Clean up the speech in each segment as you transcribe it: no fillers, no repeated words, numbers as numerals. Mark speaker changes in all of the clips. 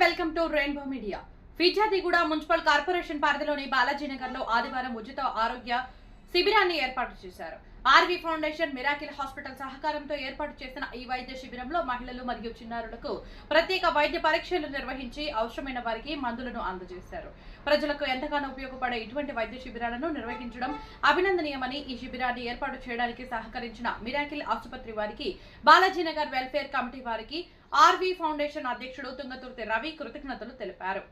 Speaker 1: Welcome to rainbow media. Peerzadiguda municipal corporation పరిధిలోని బాలాజీనగర్ లో ఆదివారం ఉచిత ఆరోగ్య శిబిరాన్ని ఏర్పాటు చేశారు. ఆర్వి ఫౌండేషన్, మిరాకిల్ హాస్పిటల్ సహకారంతో ఏర్పాటు చేసిన ఈ వైద్య శిబిరంలో మహిళలు మరియు చిన్నారులకు ప్రత్యేక వైద్య పరీక్షలు నిర్వహించి అవసరమైన వారికి మందులను అందజేశారు. ప్రజలకు ఎంతగానో ఉపయోగపడే ఇటువంటి వైద్య శిబిరాలను నిర్వహించడం అభినందనీయమని, ఈ శిబిరాన్ని ఏర్పాటు చేయడానికి సహకరించిన మిరాకిల్ ఆసుపత్రి వారికి, బాలాజీనగర్ వెల్ఫేర్ కమిటీ వారికి, ఆర్వి ఫౌండేషన్ అధ్యక్షుడు తుంగతుర్తి రవి కృతజ్ఞతలు తెలిపారు.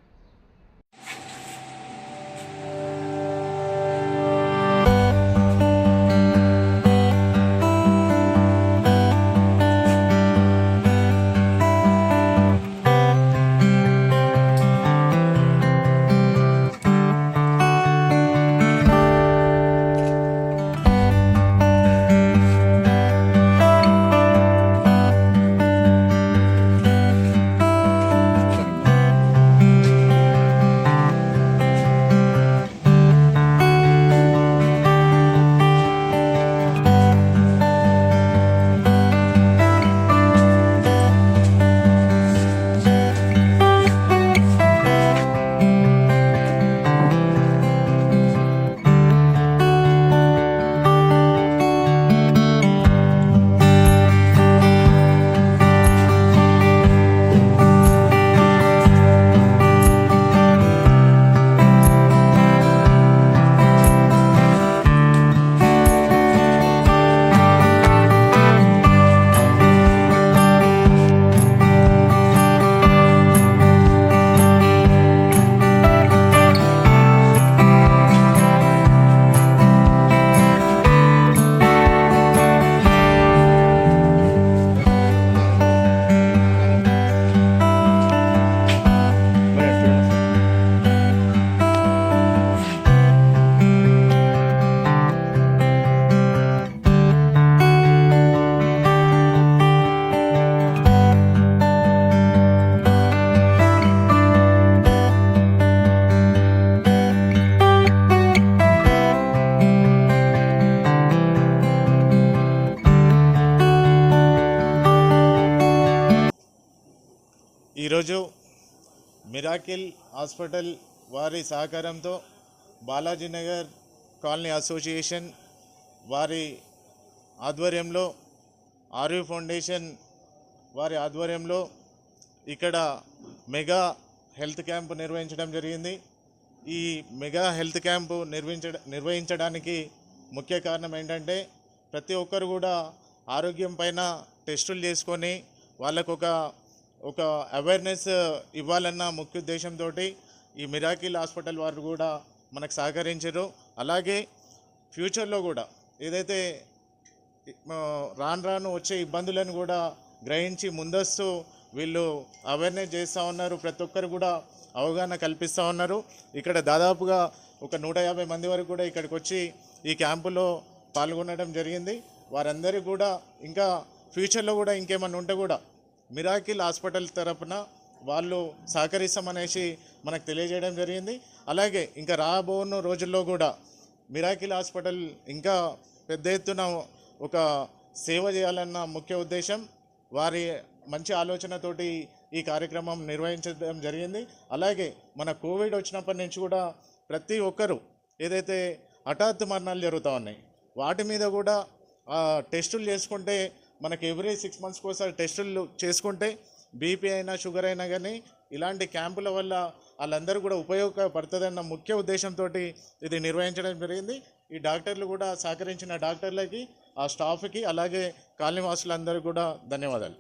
Speaker 2: ఈరోజు మిరాకిల్ హాస్పిటల్ వారి సహకారంతో బాలాజీనగర్ కాలనీ అసోసియేషన్ వారి ఆధ్వర్యంలో, ఆర్వి ఫౌండేషన్ వారి ఆధ్వర్యంలో ఇక్కడ మెగా హెల్త్ క్యాంపు నిర్వహించడం జరిగింది. ఈ మెగా హెల్త్ క్యాంపు నిర్వహించడానికి ముఖ్య కారణం ఏంటంటే, ప్రతి ఒక్కరు కూడా ఆరోగ్యం పైన టెస్టులు చేసుకొని వాళ్ళకు ఒక అవేర్నెస్ ఇవ్వాలన్న ముఖ్య ఉద్దేశంతో ఈ మిరాకిల్ హాస్పిటల్ వారు కూడా మనకు సహకరించారు. అలాగే ఫ్యూచర్లో కూడా ఏదైతే రాను వచ్చే ఇబ్బందులను కూడా గ్రహించి ముందస్తు వీళ్ళు అవేర్నెస్ చేస్తూ ఉన్నారు. ప్రతి ఒక్కరు కూడా అవగాహన కల్పిస్తూ ఉన్నారు. ఇక్కడ దాదాపుగా ఒక 150 మంది వరకు కూడా ఇక్కడికి వచ్చి ఈ క్యాంపులో పాల్గొనడం జరిగింది. వారందరికీ కూడా ఇంకా ఫ్యూచర్లో కూడా ఇంకేమన్నా ఉంటే కూడా మిరాకిల్ హాస్పిటల్ తరపున వాళ్ళు సహకరిస్తామనేసి మనకు తెలియజేయడం జరిగింది. అలాగే ఇంకా రాబోన్న రోజుల్లో కూడా మిరాకిల్ హాస్పిటల్ ఇంకా పెద్ద ఎత్తున ఒక సేవ చేయాలన్న ముఖ్య ఉద్దేశం, వారి మంచి ఆలోచనతోటి ఈ కార్యక్రమం నిర్వహించడం జరిగింది. అలాగే మన కోవిడ్ వచ్చినప్పటి నుంచి కూడా ప్రతి ఒక్కరూ ఏదైతే హఠాత్తు మరణాలు జరుగుతూ ఉన్నాయి వాటి మీద కూడా టెస్టులు చేసుకుంటే, మనకి ఎవ్రీ 6 మంత్స్కి ఒకసారి టెస్టులు చేసుకుంటే బీపీ అయినా షుగర్ అయినా కానీ ఇలాంటి క్యాంపుల వల్ల వాళ్ళందరూ కూడా ఉపయోగపడుతుందన్న ముఖ్య ఉద్దేశంతో ఇది నిర్వహించడం జరిగింది. ఈ డాక్టర్లు కూడా సహకరించిన డాక్టర్లకి, ఆ స్టాఫ్కి, అలాగే కాలనీ వాసులందరికీ కూడా ధన్యవాదాలు.